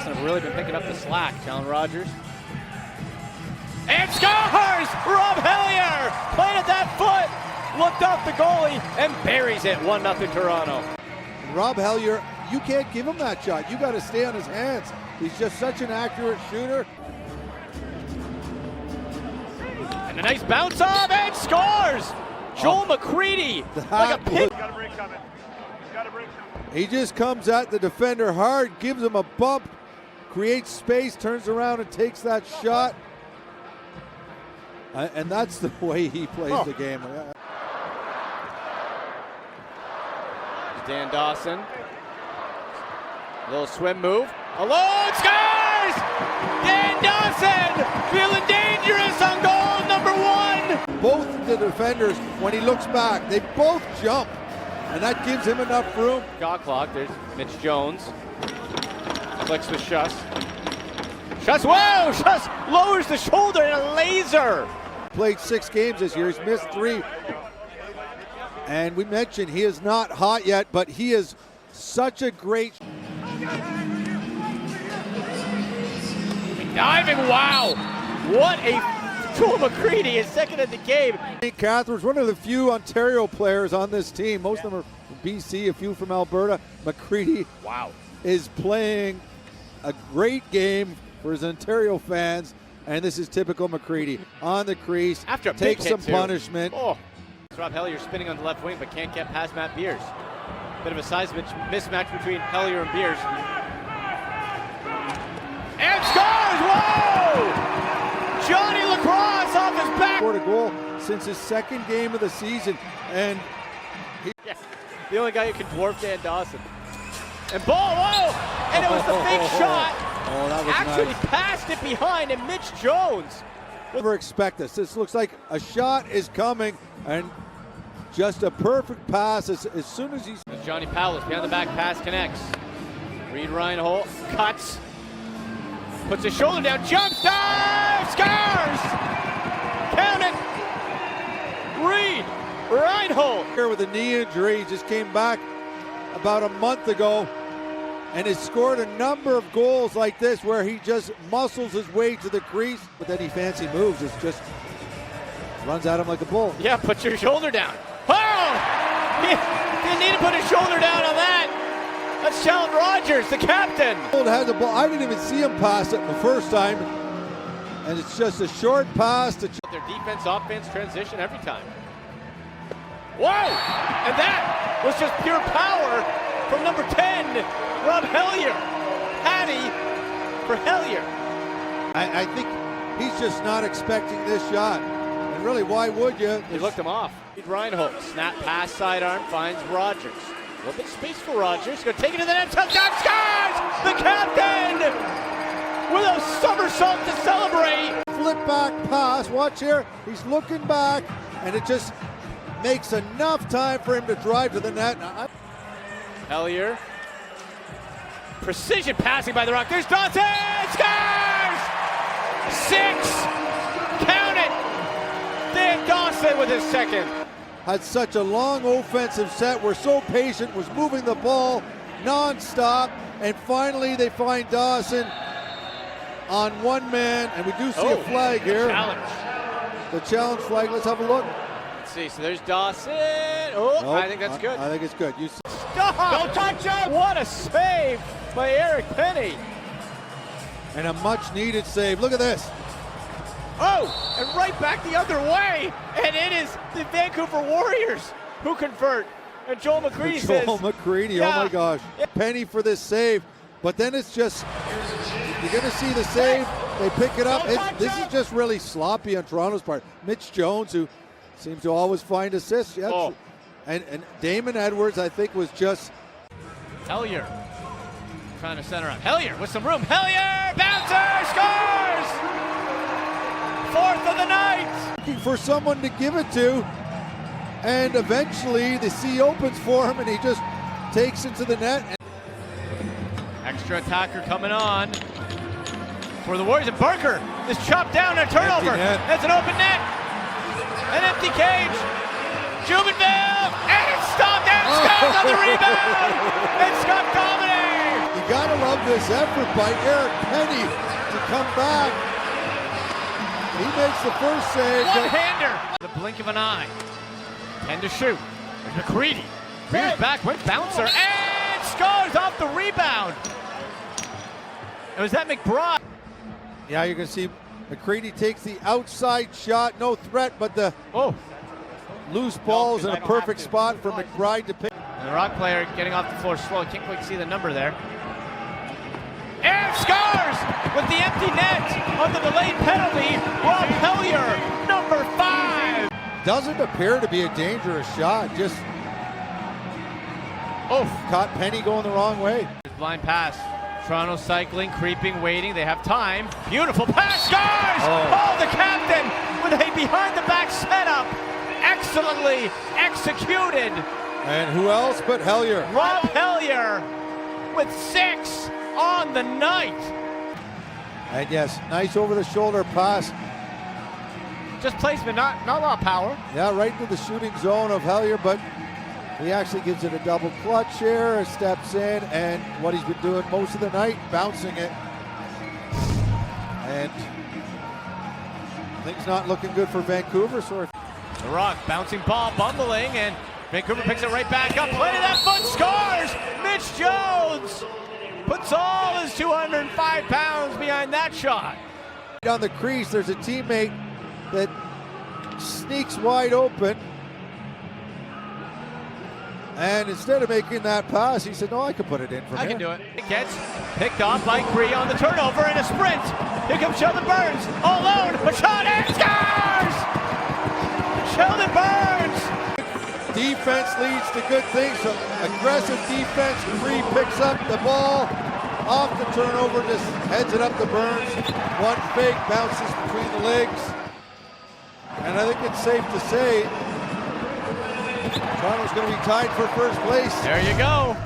Have really been picking up the slack. Challen Rogers. And scores! Rob Hellyer planted that foot, looked off the goalie, and buries it. 1-0 Toronto. And Rob Hellyer, you can't give him that shot. You got to stay on his hands. He's just such an accurate shooter. And a nice bounce off and scores! Joel McCready, like a pin. Got a break coming. Got a break coming. He just comes at the defender hard, gives him a bump, creates space, turns around and takes that shot. And that's the way he plays the game. Dan Dawson. Little swim move. Alone scores! Dan Dawson feeling dangerous on goal number 1. Both of the defenders, when he looks back, they both jump. And that gives him enough room. Shot clock. There's Mitch Jones. Flicks with Schuss. Schuss, whoa! Schuss lowers the shoulder in a laser. Played 6 games this year. He's missed 3. And we mentioned he is not hot yet, but he is such a great. Diving, wow! What a Joel McCready is second in the game. Catherine's one of the few Ontario players on this team. Most of them are from BC, a few from Alberta. McCready, wow, is playing a great game for his Ontario fans, and this is typical McCready. On the crease, after a takes some punishment. Oh. Rob Hellyer spinning on the left wing, but can't get past Matt Beers. Bit of a size mismatch between Hellyer and Beers. And scores! Whoa! Johnny Lacrosse off his back. Scored a goal since his 2nd game of the season, and the only guy who can dwarf Dan Dawson. And ball, whoa! And it was the fake shot. Oh, that was actually nice. Passed it behind, and Mitch Jones. Never expect this. This looks like a shot is coming, and just a perfect pass as soon as he's. Johnny Powell behind the back pass connects. Reed Reinhold cuts, puts his shoulder down, jumps, dives, scores! Count it! Reed Reinhold. Here with a knee injury, he just came back about a month ago and has scored a number of goals like this where he just muscles his way to the crease, but then he fancy moves. It's just runs at him like a bull. Yeah, put your shoulder down. Oh! He need to put his shoulder down on that. That's Challen Rogers, the captain. Has the ball. I didn't even see him pass it the first time, and it's just a short pass to. Their defense, offense, transition every time. Whoa! And that was just pure power from number 10, Rob Hellyer. Patty for Hellyer. I think he's just not expecting this shot. And really, why would you? He looked him off. Reinhold, snap pass, sidearm, finds Rogers. A little bit of space for Rogers. Going to take it to the net, touchdown, scores! The captain with a somersault to celebrate. Flip back pass, watch here. He's looking back, and it just makes enough time for him to drive to the net. Hellyer. Precision passing by the Rock. There's Dawson! Scores! 6! Count it! Dan Dawson with his 2nd. Had such a long offensive set. We're so patient. Was moving the ball non-stop. And finally they find Dawson on 1 man. And we do see a flag here. Challenge. The challenge flag. Let's have a look. Let's see. So there's Dawson. Oh, nope, I think that's good. I think it's good. You see. Stop! Don't touch him! What a save by Eric Penny. And a much-needed save. Look at this. Oh, and right back the other way. And it is the Vancouver Warriors who convert. And Joel McCready says. Joel McCready, yeah. Oh my gosh. Yeah. Penny for this save. But then it's just, you're going to see the save. They pick it up. This is just really sloppy on Toronto's part. Mitch Jones, who seems to always find assists. Yeah, oh. And Damon Edwards, I think, was just. Hellyer trying to center up. Hellyer with some room. Hellyer, bouncer, scores! 4th of the night. Looking for someone to give it to, and eventually the sea opens for him, and he just takes into the net. Extra attacker coming on for the Warriors, and Barker is chopped down and a turnover. That's an open net. An empty cage. Jubenville, and it's stopped and scores on the rebound. And Scott Dominey. He gotta love this effort by Eric Penny to come back. He makes the first save. One-hander. The blink of an eye. 10 to shoot. There's McCready. Rears back with bouncer and scores off the rebound. And was that McBride? Yeah, you can see McCready takes the outside shot. No threat, but the loose balls in a perfect spot for McBride to pick. And the Rock player getting off the floor slow. Can't quite see the number there. And scores with the empty net on the delayed penalty. Rob Hellyer, number 5. Doesn't appear to be a dangerous shot. Just caught Penny going the wrong way. Blind pass. Toronto cycling, creeping, waiting. They have time. Beautiful pass. Scores! Oh, the captain with a behind-the-back setup. Excellently executed. And who else but Hellyer? Rob Hellyer with 6 on the night. And yes, nice over-the-shoulder pass. Just placement, not a lot of power. Yeah, right into the shooting zone of Hellyer, but he actually gives it a double clutch here, steps in, and what he's been doing most of the night, bouncing it. And things not looking good for Vancouver. So The Rock bouncing ball, bumbling, and Vancouver picks it right back up. Play to that foot, scores! Mitch Jones puts all his 205 pounds behind that shot. on the crease, there's a teammate that sneaks wide open. And instead of making that pass, he said, no, I can put it in from here. I can do it. It gets picked off by Cree on the turnover and a sprint. Here comes Sheldon Burns, all alone. A shot and scores! Sheldon Burns! Defense leads to good things. So aggressive defense. Cree picks up the ball off the turnover, just heads it up to Burns. One fake, bounces between the legs. And I think it's safe to say Toronto's going to be tied for first place. There you go.